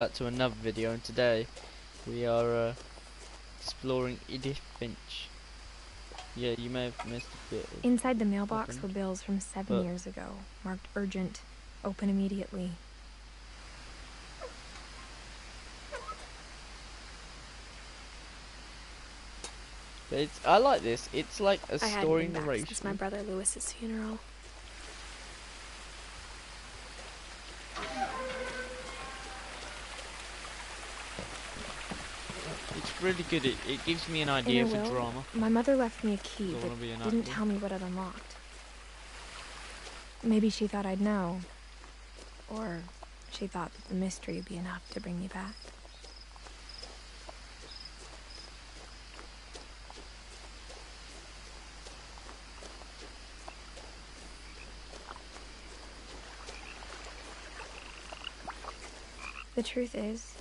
Back to another video, and today we are exploring Edith Finch. Yeah, you may have missed a bit. Inside the mailbox were bills from 7 but years ago, marked urgent, open immediately. I like this. It's like a I hadn't story been back narration. since my brother Lewis's funeral. It's really good. It gives me an idea for drama. My mother left me a key, but didn't tell me what it unlocked. Maybe she thought I'd know. Or she thought that the mystery would be enough to bring me back. The truth is,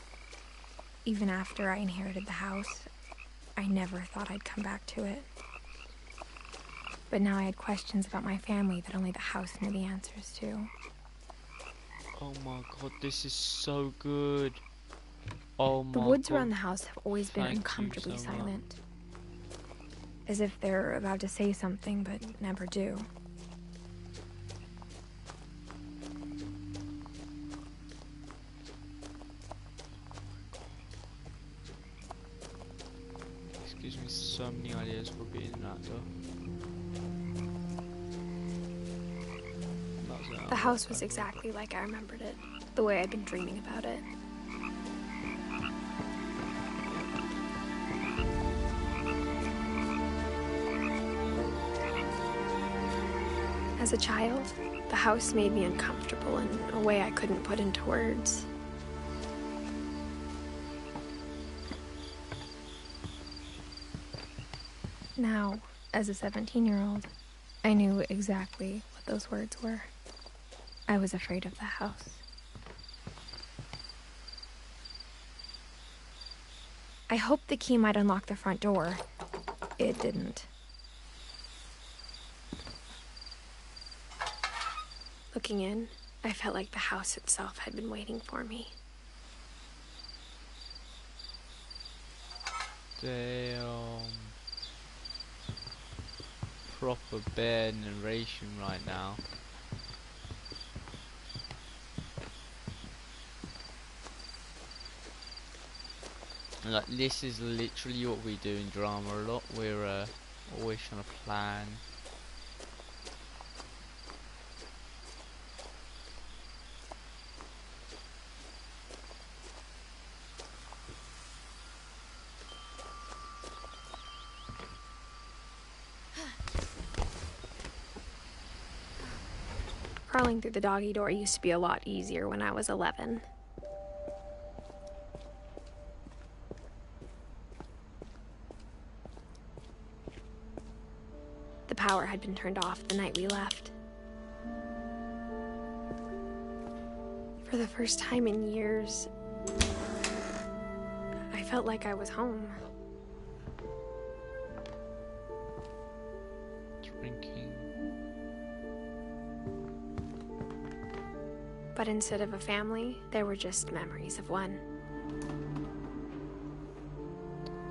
even after I inherited the house, I never thought I'd come back to it. But now I had questions about my family that only the house knew the answers to. Oh my god, this is so good. Oh my god. The woods around the house have always been uncomfortably silent. As if they're about to say something, but never do. This gives me so many ideas for being an actor. The house was exactly like I remembered it, the way I'd been dreaming about it. As a child, the house made me uncomfortable in a way I couldn't put into words. Now, as a 17-year-old, I knew exactly what those words were. I was afraid of the house. I hoped the key might unlock the front door. It didn't. Looking in, I felt like the house itself had been waiting for me. Damn. Proper bear narration right now. And like, this is literally what we do in drama a lot. We're always trying to plan. Crawling through the doggy door used to be a lot easier when I was 11. The power had been turned off the night we left. For the first time in years, I felt like I was home. Drinking. But instead of a family, there were just memories of one.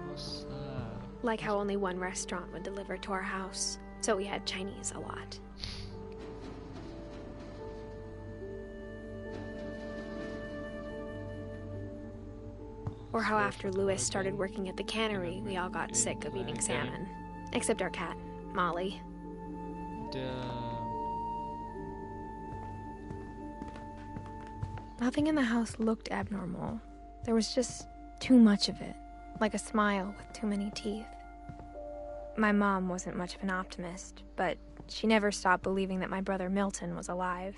What's that? Like how only one restaurant would deliver to our house, so we had Chinese a lot. Or how after Lewis started working at the cannery, we all got sick of eating salmon. Except our cat, Molly. Nothing in the house looked abnormal. There was just too much of it, like a smile with too many teeth. My mom wasn't much of an optimist, but she never stopped believing that my brother Milton was alive.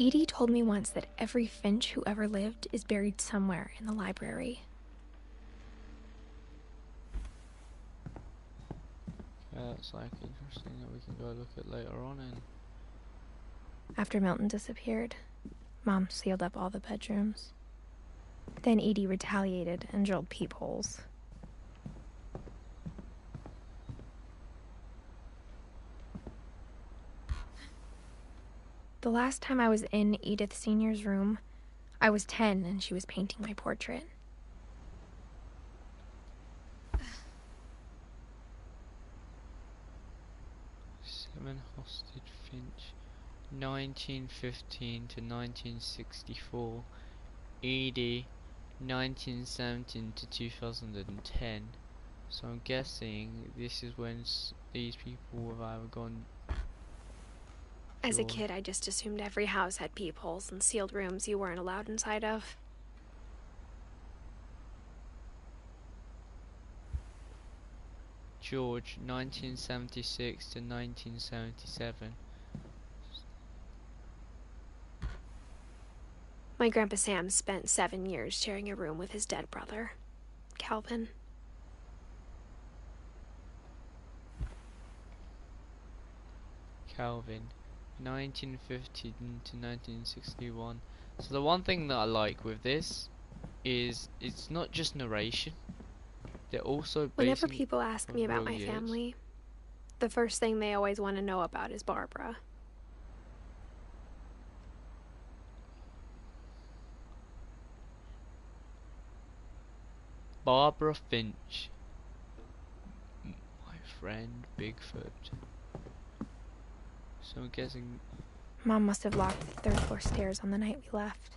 Edie told me once that every Finch who ever lived is buried somewhere in the library. Yeah, that's like interesting that we can go look at later on in. After Milton disappeared, Mom sealed up all the bedrooms. Then Edie retaliated and drilled peepholes. The last time I was in Edith Sr.'s room, I was 10 and she was painting my portrait. Seven Hostage Finch, 1915 to 1964. Edie, 1917 to 2010. So I'm guessing this is when these people have either gone. As a kid, I just assumed every house had peepholes and sealed rooms you weren't allowed inside of. George, 1976 to 1977. My Grandpa Sam spent 7 years sharing a room with his dead brother, Calvin. Calvin, 1915 to 1961. So the one thing that I like with this is it's not just narration. They're also Whenever people ask me about my family, the first thing they always want to know about is Barbara. Barbara Finch, my friend Bigfoot. So I'm guessing Mom must have locked the third floor stairs on the night we left.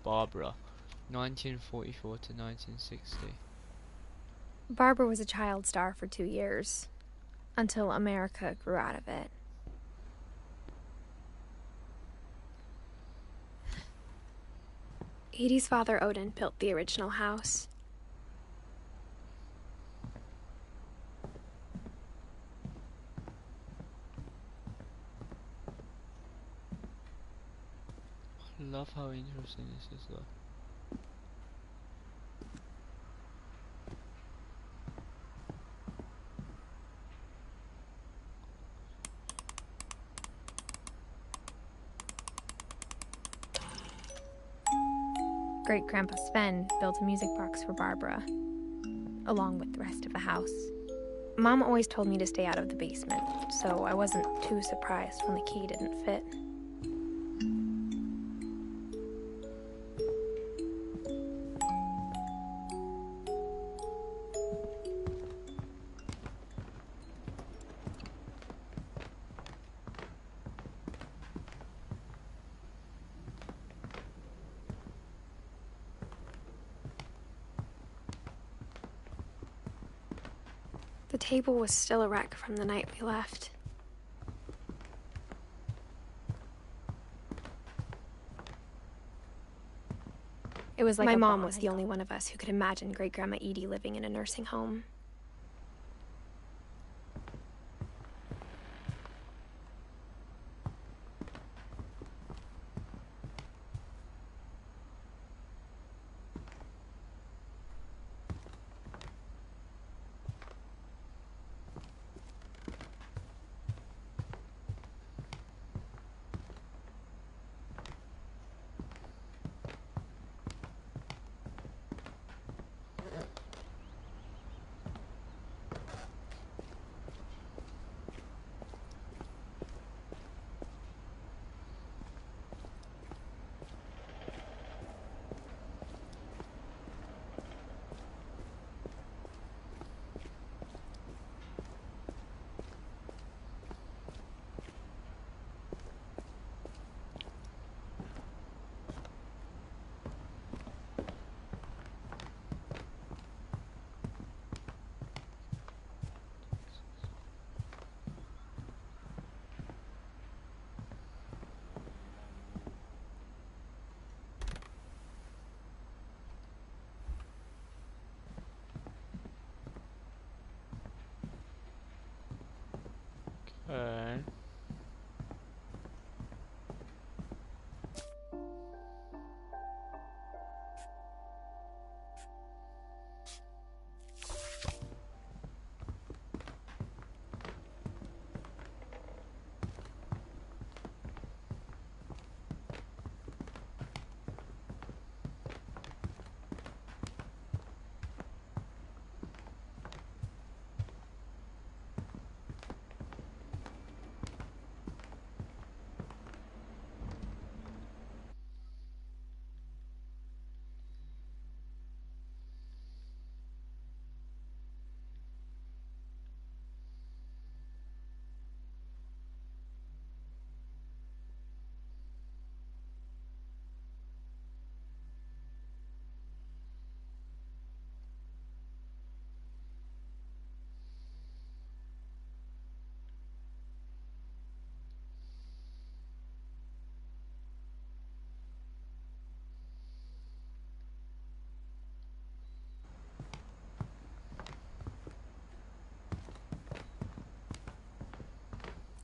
Barbara, 1944 to 1960. Barbara was a child star for 2 years, until America grew out of it. Edie's father, Odin, built the original house. I love how interesting this is though. Great-Grandpa Sven built a music box for Barbara, along with the rest of the house. Mom always told me to stay out of the basement, so I wasn't too surprised when the key didn't fit. The table was still a wreck from the night we left. It was like my a mom bomb was had the only one of us who could imagine Great-Grandma Edie living in a nursing home.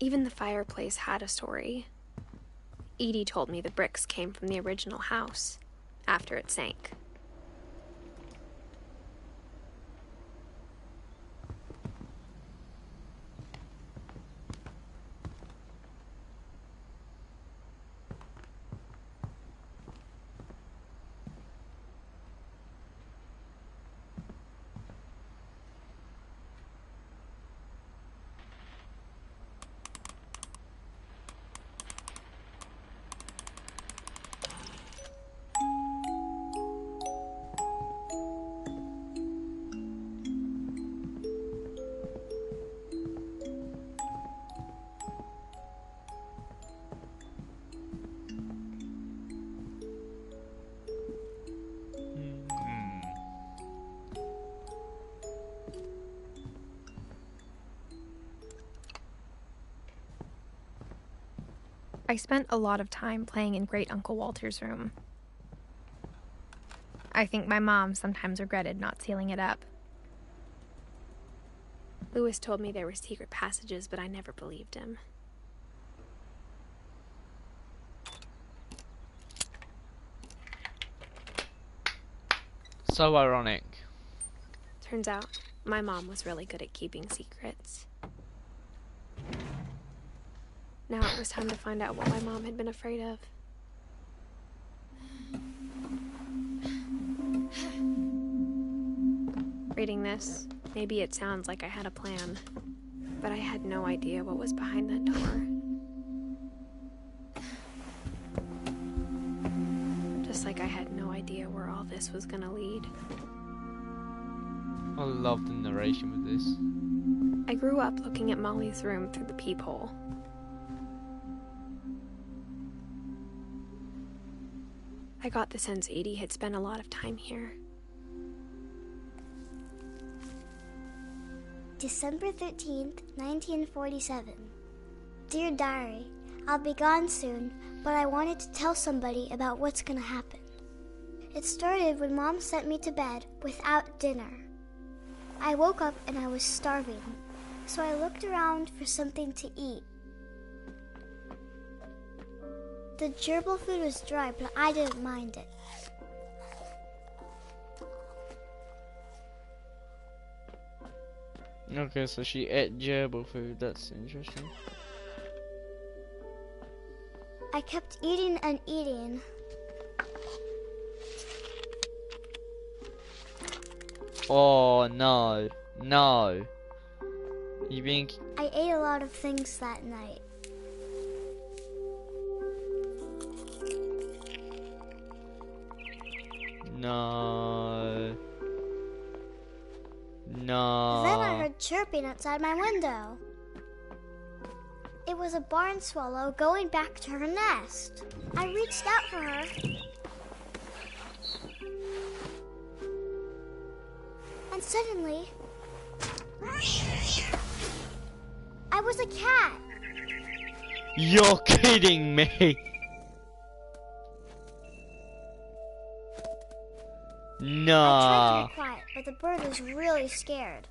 Even the fireplace had a story. Edie told me the bricks came from the original house, after it sank. I spent a lot of time playing in Great Uncle Walter's room. I think my mom sometimes regretted not sealing it up. Lewis told me there were secret passages, but I never believed him. So ironic. Turns out, my mom was really good at keeping secrets. Now it was time to find out what my mom had been afraid of. Reading this, maybe it sounds like I had a plan, but I had no idea what was behind that door. Just like I had no idea where all this was gonna lead. I love the narration with this. I grew up looking at Molly's room through the peephole. I got the sense Edie had spent a lot of time here. December 13th, 1947. Dear Diary, I'll be gone soon, but I wanted to tell somebody about what's gonna happen. It started when Mom sent me to bed without dinner. I woke up and I was starving, so I looked around for something to eat. The gerbil food was dry, but I didn't mind it. Okay, so she ate gerbil food, that's interesting. I kept eating and eating. Oh no, no. You being... I ate a lot of things that night. No. No. Then I heard chirping outside my window. It was a barn swallow going back to her nest. I reached out for her. And suddenly, I was a cat. You're kidding me. I Nah. tried to be quiet, but the bird was really scared.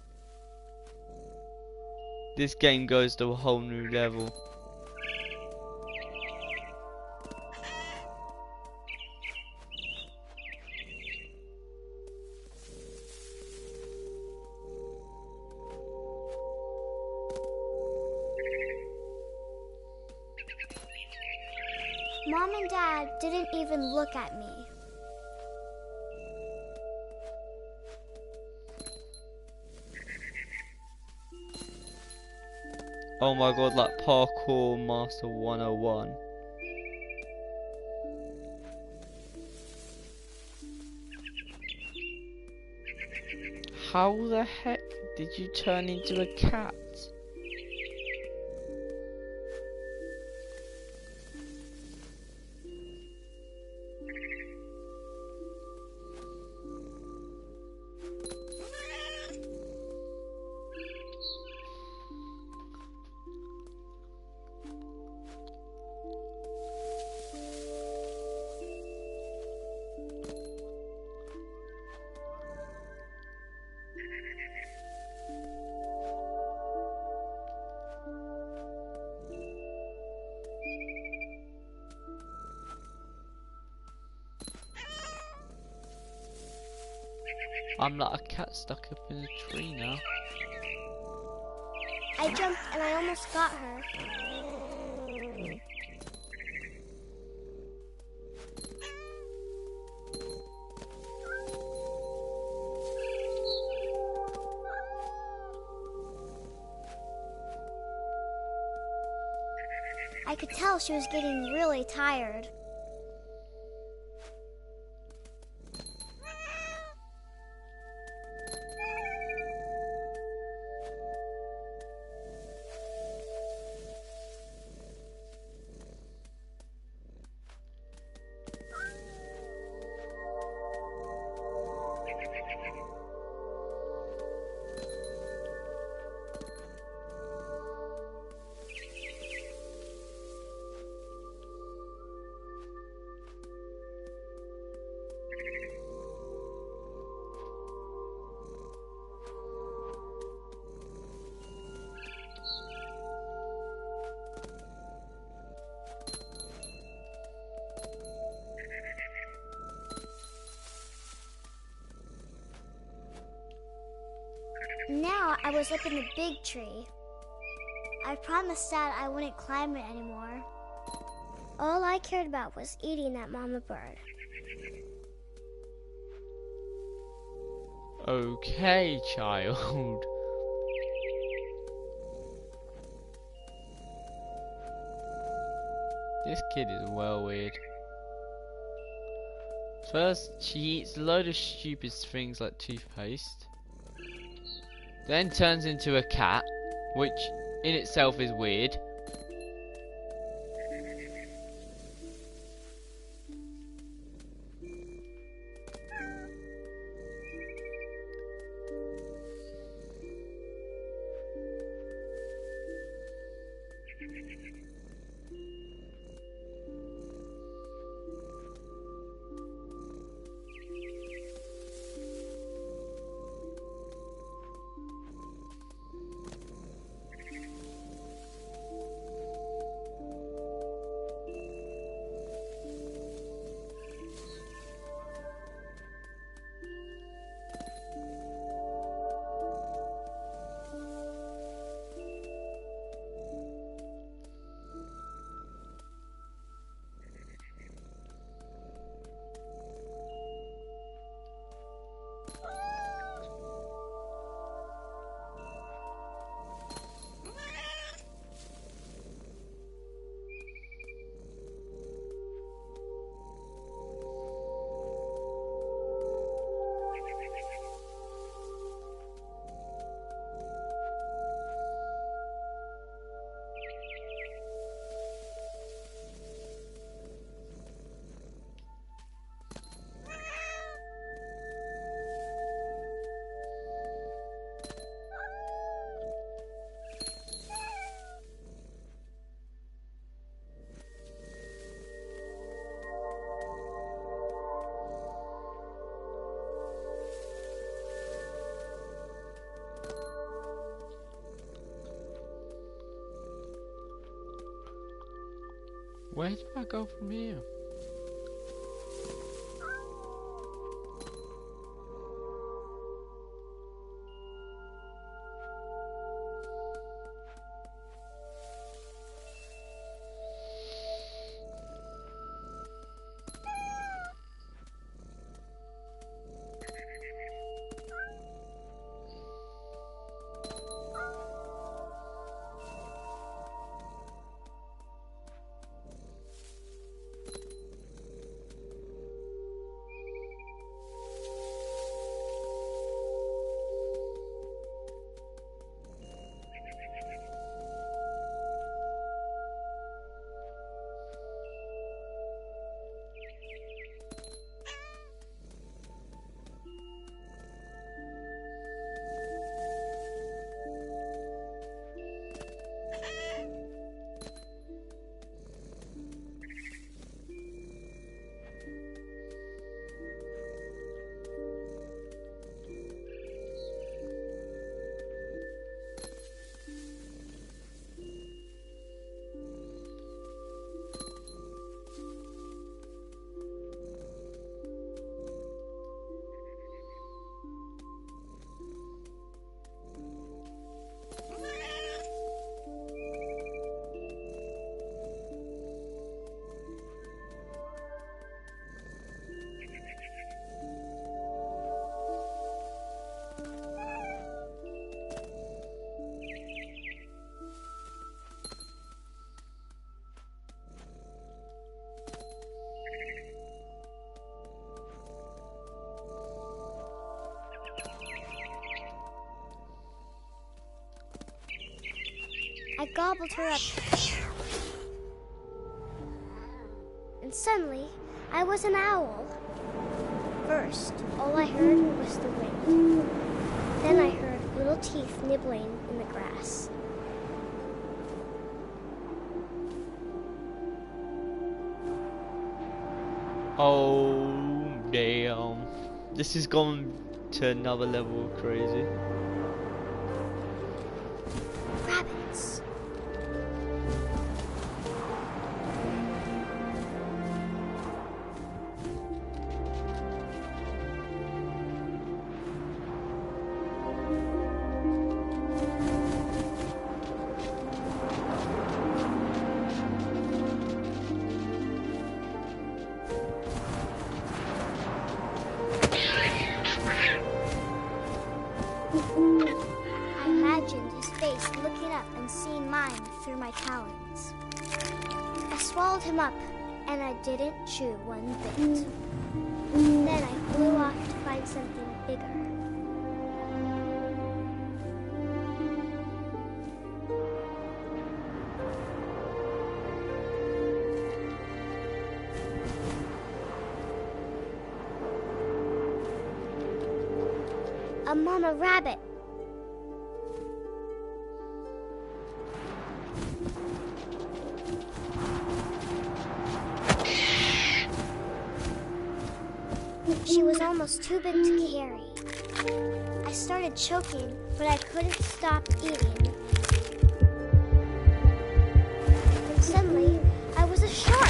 This game goes to a whole new level. Mom and Dad didn't even look at me. Oh my god, like Parkour Master 101. How the heck did you turn into a cat? I'm like a cat stuck up in a tree now. I jumped and I almost got her. I could tell she was getting really tired. Now I was up in the big tree. I promised Dad I wouldn't climb it anymore. All I cared about was eating that mama bird. Okay, child. This kid is well weird. First, she eats a load of stupid things like toothpaste. Then turns into a cat, which in itself is weird. Where do I go from here? I gobbled her up. And suddenly, I was an owl. First, all I heard was the wind. Then I heard little teeth nibbling in the grass. Oh, damn. This has gone to another level of crazy. Rabbits. I imagined his face looking up and seeing mine through my talons. I swallowed him up, and I didn't chew one bit. Then I flew off to find something bigger. A mama rabbit. She was almost too big to carry. I started choking, but I couldn't stop eating. And suddenly, I was a shark.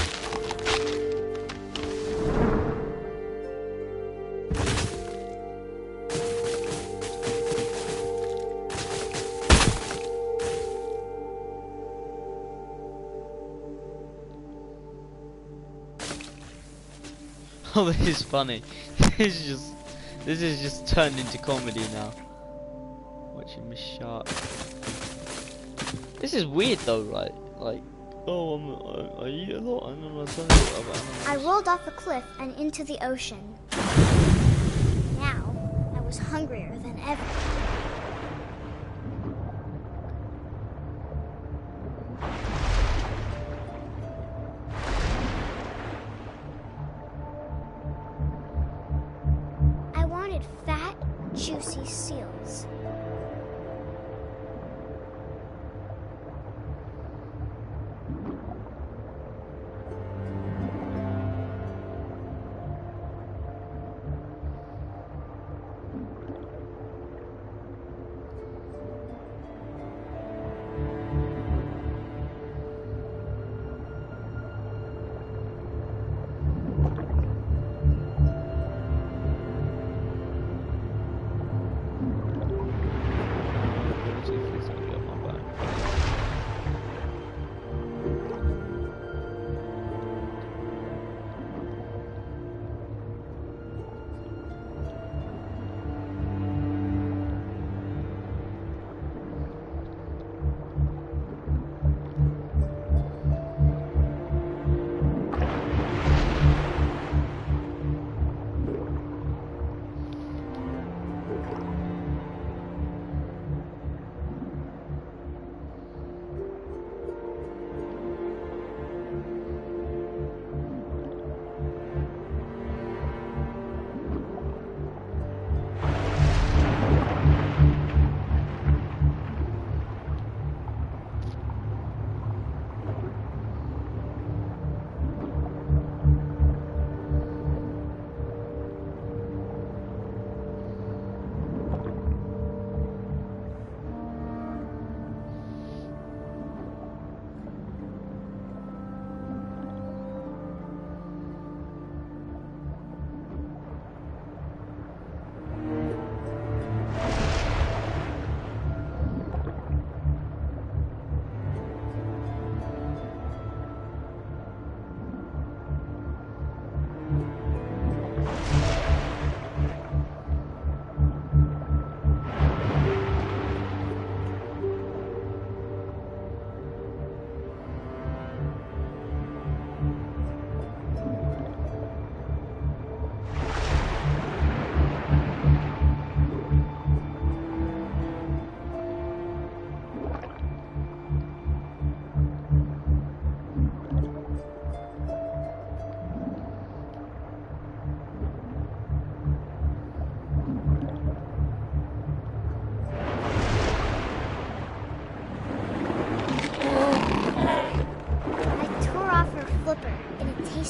Oh, this is funny. This is just turned into comedy now. Watching Miss Shark. This is weird though, right? Like, oh, I eat a lot and then I rolled off a cliff and into the ocean. Now, I was hungrier than ever. I wanted fat, juicy seals.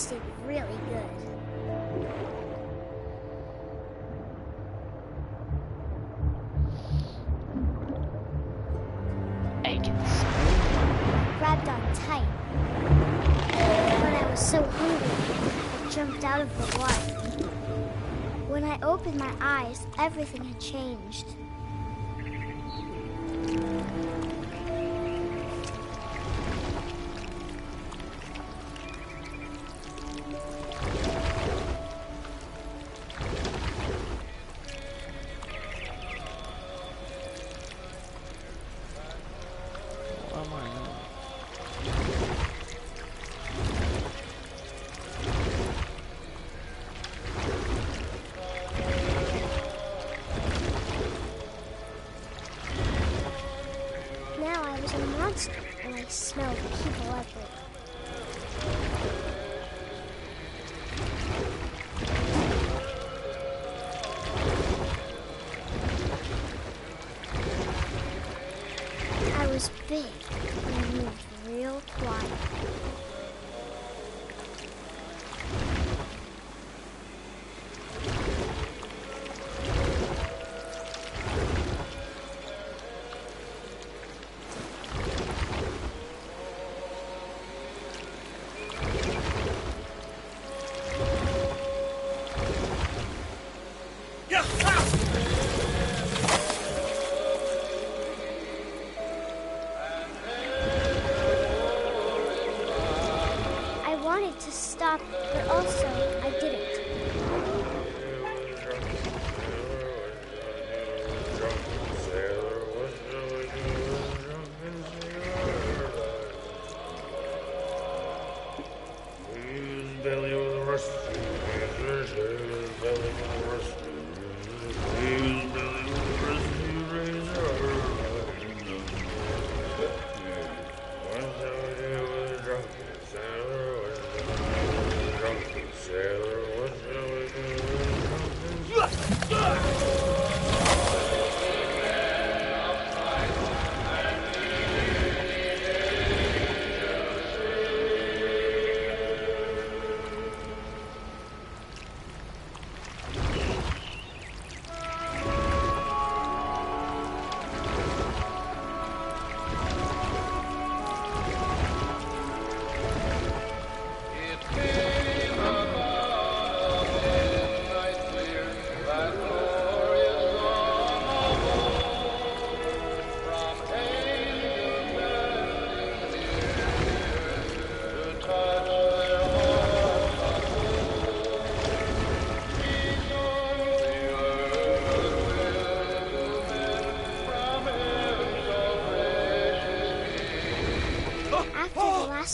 tasted really good. Grabbed on tight. When I was so hungry, I jumped out of the water. When I opened my eyes, everything had changed. And I smelled people everywhere. I was big and I moved real quiet. To stop, but also I didn't.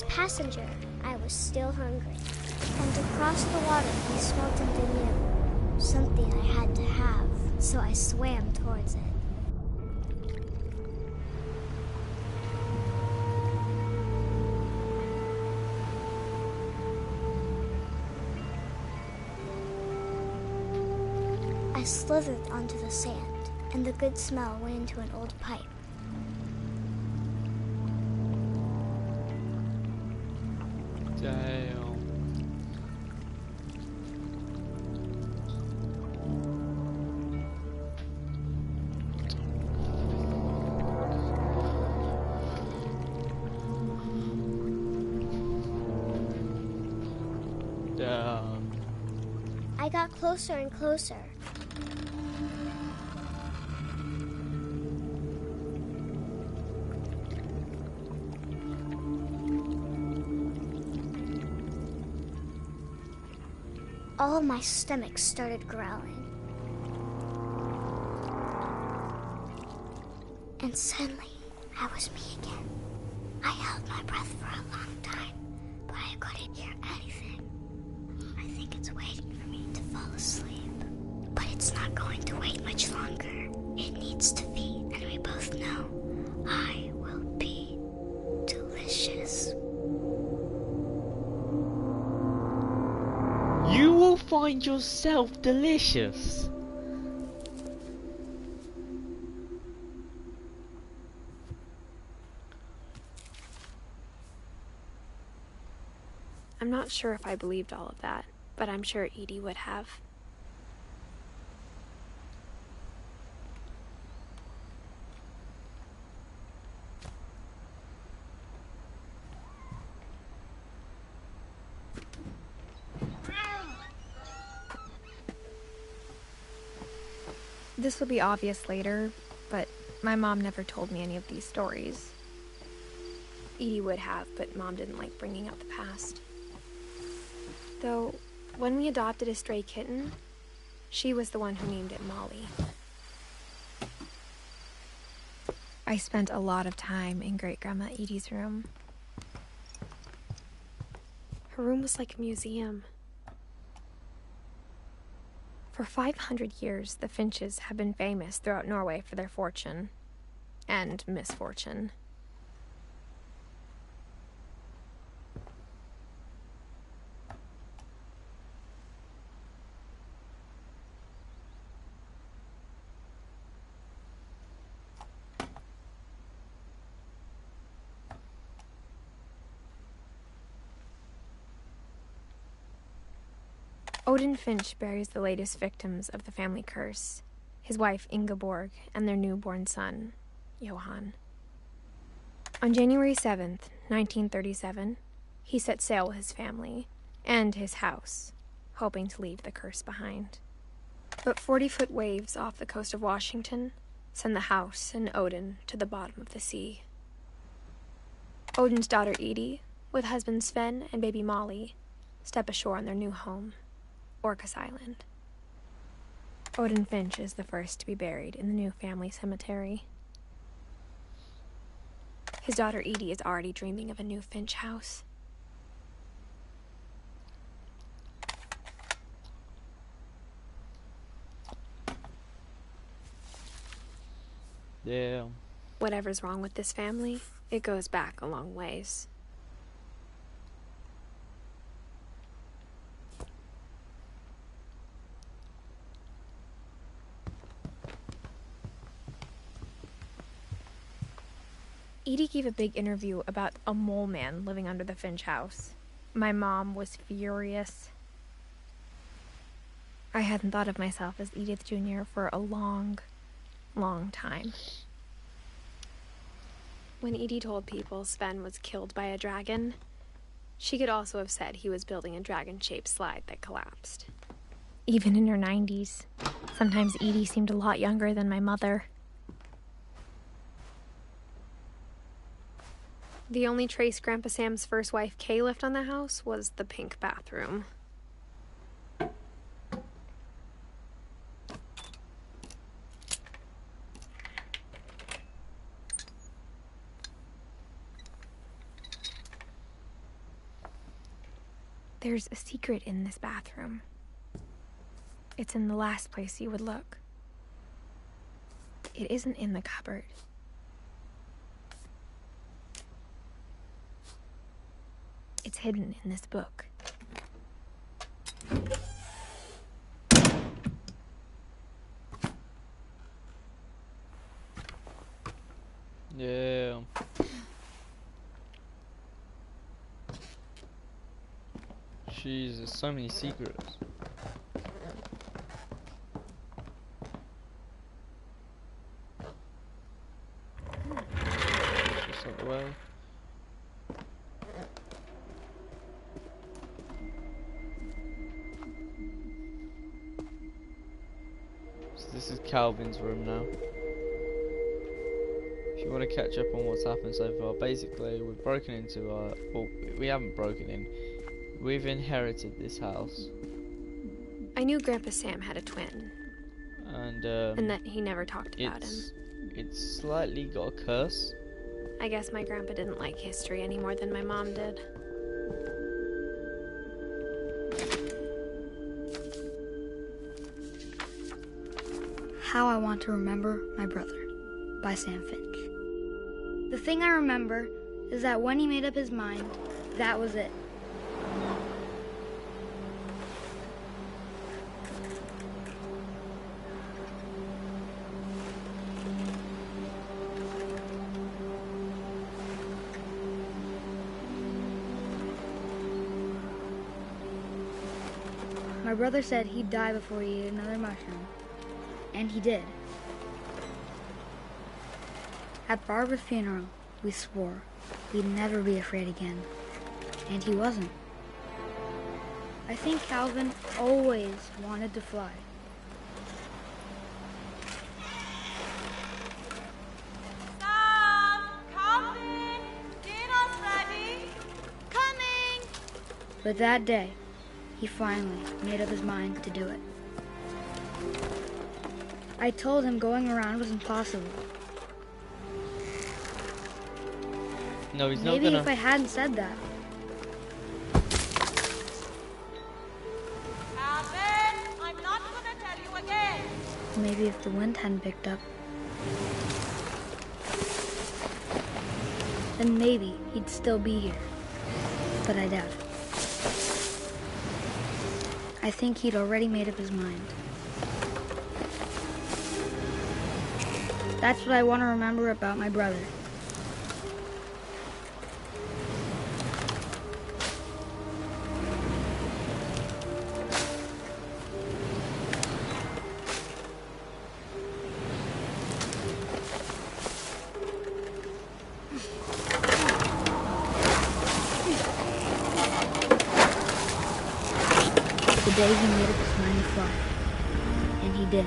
Passenger, I was still hungry, and across the water I smelled something new, something I had to have, so I swam towards it. I slithered onto the sand, and the good smell went into an old pipe. Damn. Damn. I got closer and closer. All of my stomach started growling. And suddenly, I was me again. I held my breath for a long time, but I couldn't hear anything. I think it's waiting for me to fall asleep. But it's not going to wait much longer. It needs to feed, and we both know I will be delicious. You will find yourself delicious. I'm I'm not sure if I believed all of that, but I'm sure Edie would have. This will be obvious later, but my mom never told me any of these stories. Edie would have, but Mom didn't like bringing up the past. Though, when we adopted a stray kitten, she was the one who named it Molly. I spent a lot of time in Great-Grandma Edie's room. Her room was like a museum. For 500 years, the Finches have been famous throughout Norway for their fortune and misfortune. Odin Finch buries the latest victims of the family curse, his wife Ingeborg and their newborn son, Johann. On January 7th, 1937, he set sail with his family and his house, hoping to leave the curse behind. But 40-foot waves off the coast of Washington send the house and Odin to the bottom of the sea. Odin's daughter Edie, with husband Sven and baby Molly, step ashore on their new home, Orcas Island. Odin Finch is the first to be buried in the new family cemetery. His daughter Edie is already dreaming of a new Finch house. Yeah. Whatever's wrong with this family, it goes back a long ways. Edie gave a big interview about a mole man living under the Finch house. My mom was furious. I hadn't thought of myself as Edith Jr. for a long time. When Edie told people Sven was killed by a dragon, she could also have said he was building a dragon-shaped slide that collapsed. Even in her 90s, sometimes Edie seemed a lot younger than my mother. The only trace Grandpa Sam's first wife Kay left on the house was the pink bathroom. There's a secret in this bathroom. It's in the last place you would look. It isn't in the cupboard. It's hidden in this book. Yeah. Jesus, so many secrets. Just out the way. So this is Calvin's room now. If you want to catch up on what's happened so far, basically we've broken into our... well, we haven't broken in. We've inherited this house. I knew Grandpa Sam had a twin, And that he never talked about him. It's slightly got a curse. I guess my grandpa didn't like history any more than my mom did. How I Want to Remember My Brother by Sam Finch. The thing I remember is that when he made up his mind, that was it. My brother said he'd die before he ate another mushroom. And he did. At Barbara's funeral, we swore we'd never be afraid again. And he wasn't. I think Calvin always wanted to fly. Sam! Calvin! Dinner's ready! Coming! But that day, he finally made up his mind to do it. I told him going around was impossible. No, he's not Maybe gonna. if I hadn't said that. Calvin! I'm not gonna tell you again! Maybe if the wind hadn't picked up. Then maybe he'd still be here. But I doubt it. I think he'd already made up his mind. That's what I want to remember about my brother. The day he made up his mind to fly. And he did.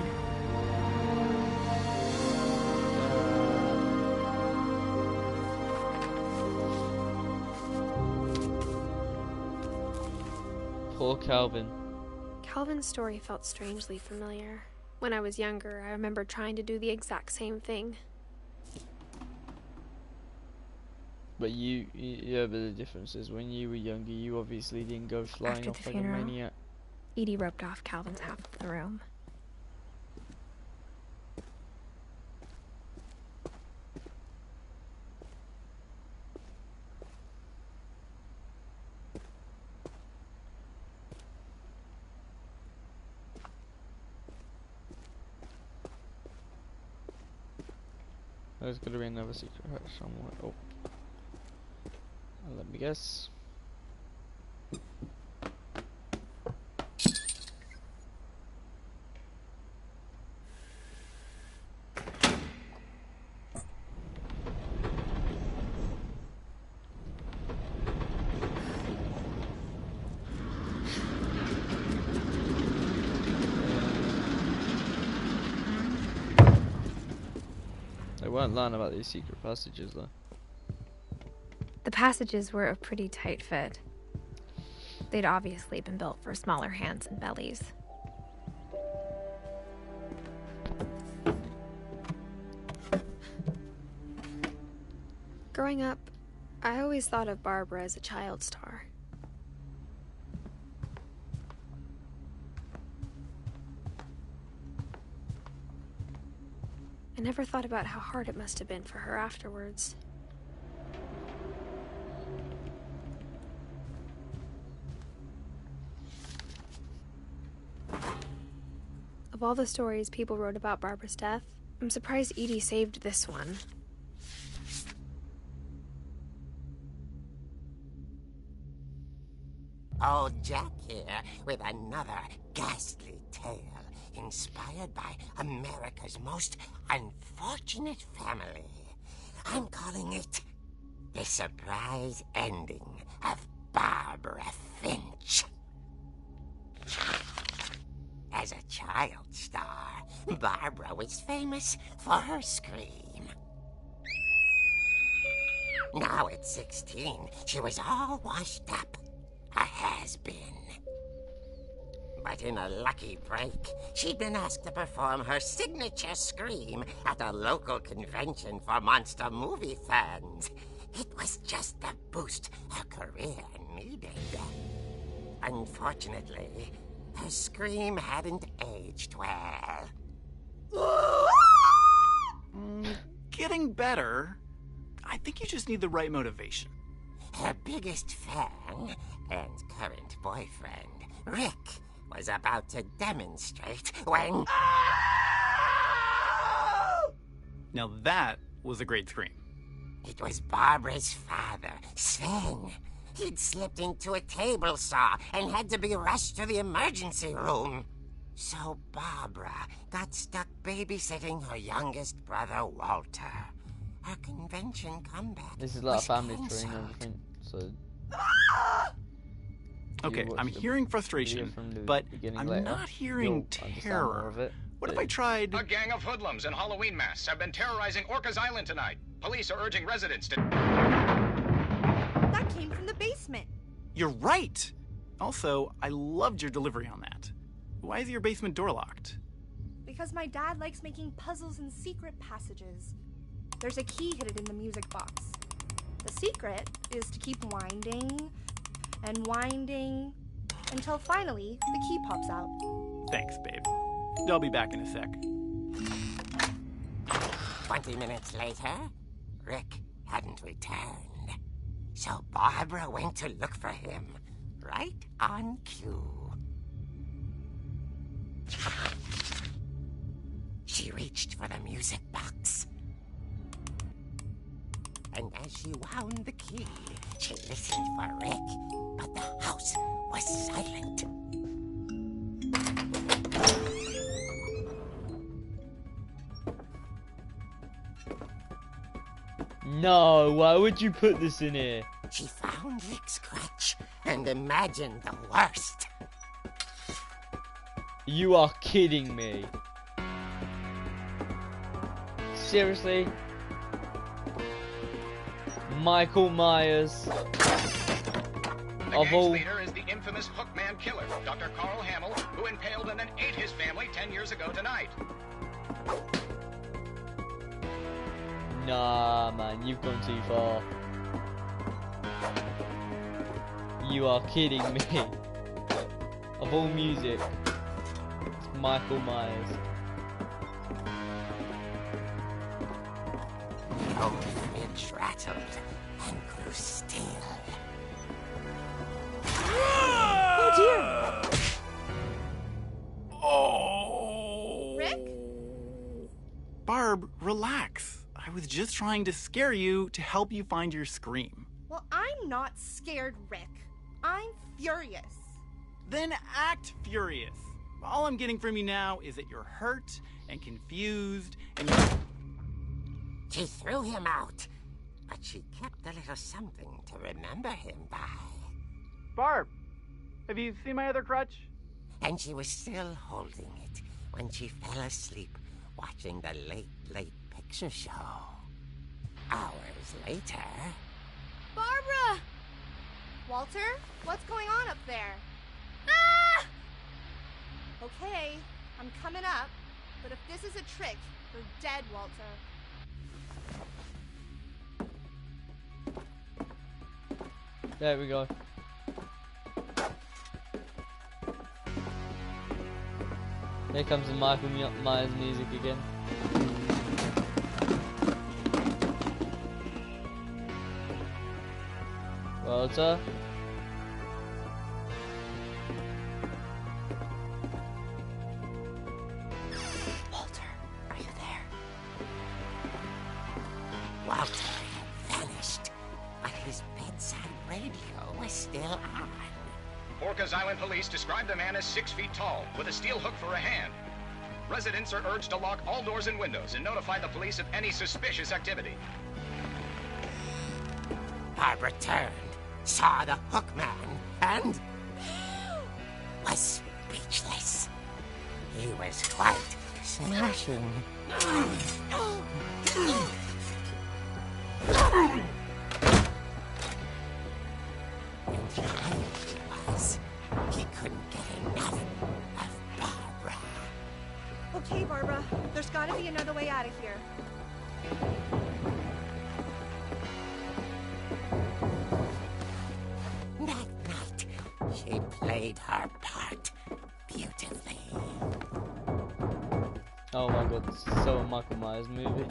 Poor Calvin. Calvin's story felt strangely familiar. When I was younger, I remember trying to do the exact same thing. But yeah, but the difference is when you were younger, you obviously didn't go flying After off the like a funeral, maniac. Edie roped off Calvin's half of the room. There's gonna be another secret hut somewhere. Oh. Let me guess. They weren't lying about these secret passages though. The passages were a pretty tight fit. They'd obviously been built for smaller hands and bellies. Growing up, I always thought of Barbara as a child star. I never thought about how hard it must have been for her afterwards. Of all the stories people wrote about Barbara's death, I'm surprised Edie saved this one. Old Jack here with another ghastly tale inspired by America's most unfortunate family. I'm calling it The Surprise Ending of Barbara Finch. As a child star, Barbara was famous for her scream. Now at 16, she was all washed up. A has-been. But in a lucky break, she'd been asked to perform her signature scream at a local convention for monster movie fans. It was just the boost her career needed. Unfortunately, her scream hadn't aged well. Getting better. I think you just need the right motivation. Her biggest fan and current boyfriend, Rick, was about to demonstrate when... Now that was a great scream. It was Barbara's father, Sven. He'd slipped into a table saw and had to be rushed to the emergency room. So Barbara got stuck babysitting her youngest brother, Walter. Her convention comeback This is like a was family tree and canceled. everything, so... Okay, I'm hearing frustration, but I'm not hearing terror. What if I tried... A gang of hoodlums in Halloween masks have been terrorizing Orcas Island tonight. Police are urging residents to... That came from the basement. You're right! Also, I loved your delivery on that. Why is your basement door locked? Because my dad likes making puzzles and secret passages. There's a key hidden in the music box. The secret is to keep winding and winding until finally the key pops out. Thanks, babe. I'll be back in a sec. 20 minutes later, Rick hadn't returned. So Barbara went to look for him, right on cue. She reached for the music box. And as she wound the key, she listened for Rick, but the house was silent. No, why would you put this in here? She found Rick's crutch and imagined the worst. You are kidding me. Seriously? Michael Myers. The Of gang's all... leader is the infamous Hookman killer, Dr. Carl Hamill, who impaled and then ate his family 10 years ago tonight. Nah, man, you've gone too far. You are kidding me. Of all music, it's Michael Myers. The fridge rattled and grew still. Oh dear! Oh! Rick? Barb, relax. I was just trying to scare you to help you find your scream. Well, I'm not scared, Rick. I'm furious. Then act furious. All I'm getting from you now is that you're hurt and confused and you're... She threw him out, but she kept a little something to remember him by. Barb, have you seen my other crutch? And she was still holding it when she fell asleep watching the late picture show. Hours later... Barbara! Walter, what's going on up there? Ah! Okay, I'm coming up, but if this is a trick, you're dead, Walter. There we go. Here comes the Michael Myers music again. Walter? Walter, are you there? Walter had vanished, but his bedside radio was still on. Orcas Island police describe the man as 6 feet tall, with a steel hook for a hand. Residents are urged to lock all doors and windows and notify the police of any suspicious activity. Barbara turned, saw the hook man, and was speechless. He was quite smashing. And the irony was, he couldn't get enough of Barbara. Okay, Barbara, there's gotta be another way out of here. That night, she played her part beautifully. Oh my god, this is so a Michael Myers movie.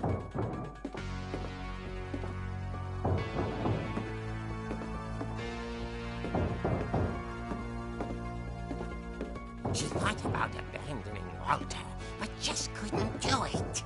She thought about abandoning Walter, but just couldn't do it.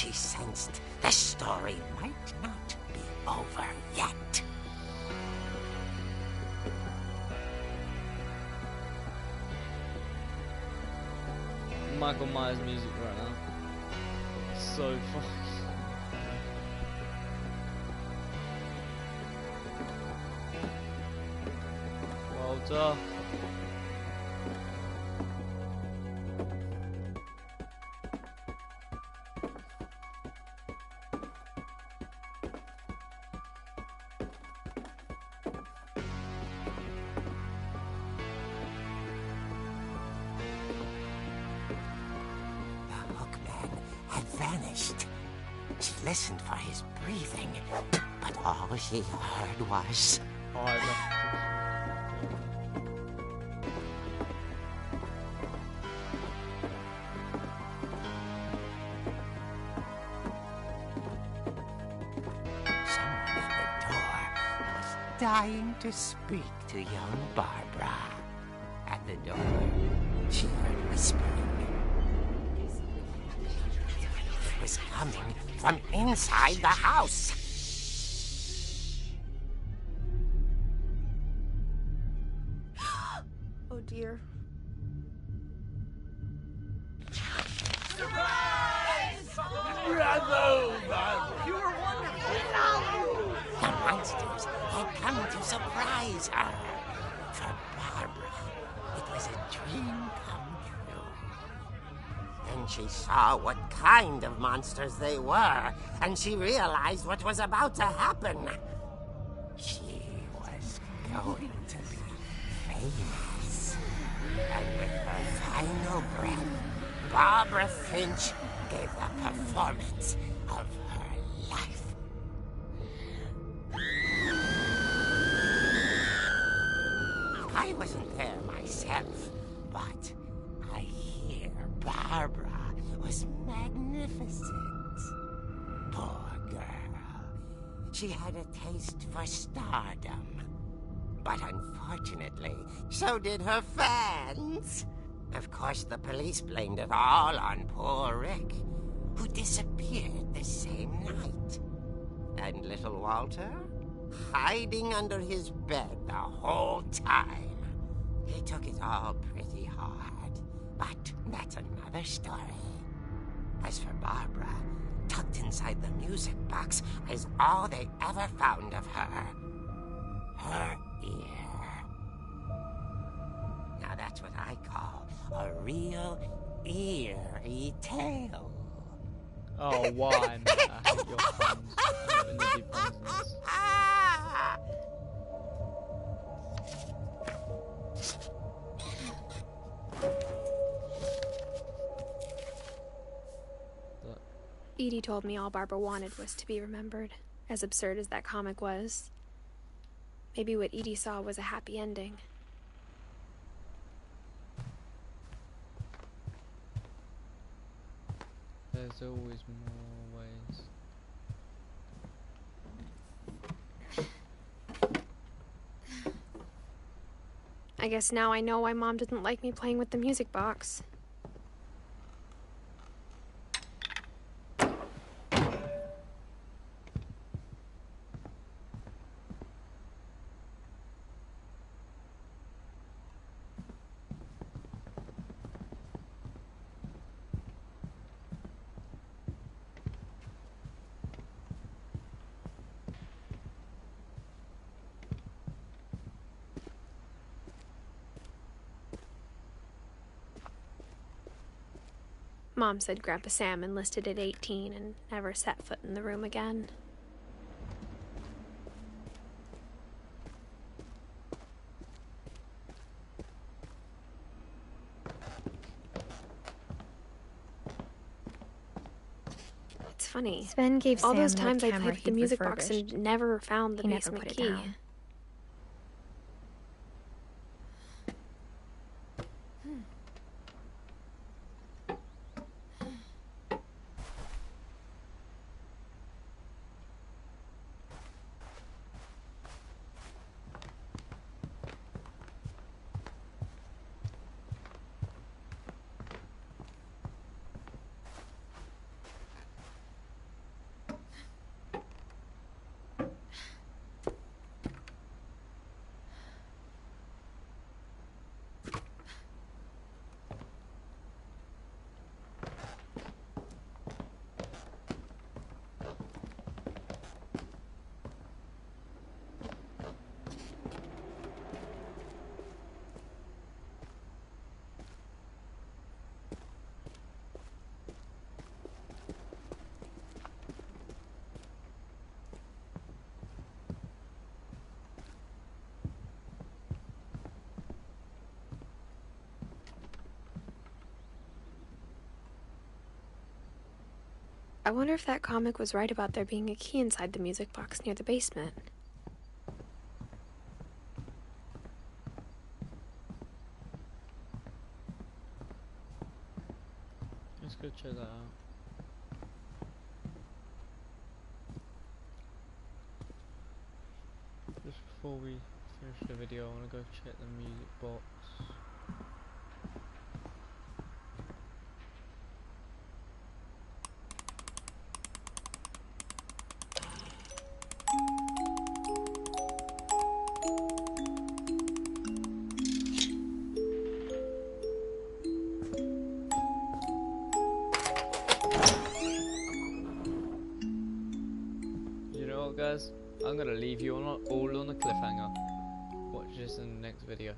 she sensed the story might not be over yet. Michael Myers music right now. So fucking. Walter. Vanished. She listened for his breathing, but all she heard was... Oh, I love Someone at the door was dying to speak to young Barbara. At the door, she heard whispering. Was coming from inside the house. Oh dear. Surprise! Bravo, Barbara! You were wonderful. The monsters had come to surprise her. For Barbara, it was a dream come true. Then she saw what kind of monsters they were, and she realized what was about to happen. She was going to be famous. And with her final breath, Barbara Finch gave the performance of her life. I wasn't there myself, but I hear Barbara was magnificent. Poor girl. She had a taste for stardom. But unfortunately, so did her fans. Of course, the police blamed it all on poor Rick, who disappeared the same night. And little Walter, hiding under his bed the whole time. He took it all pretty hard, but that's another story. As for Barbara, tucked inside the music box is all they ever found of her. Her ear. Now that's what I call a real eerie tale. Oh, why, man? I hate your puns. I hate when you do puns in this. Edie told me all Barbara wanted was to be remembered, as absurd as that comic was. Maybe what Edie saw was a happy ending. There's always more ways. I guess now I know why Mom didn't like me playing with the music box. Mom said Grandpa Sam enlisted at 18 and never set foot in the room again. It's funny. Sven gave all Sam those an times old I camera played with the he'd music box refurbished. and never found the He never basement put it key. down. I wonder if that comic was right about there being a key inside the music box near the basement. Let's go check that out. Just before we finish the video, I want to go check the music box. You know what, guys? I'm gonna leave you all on a cliffhanger. Watch this in the next video.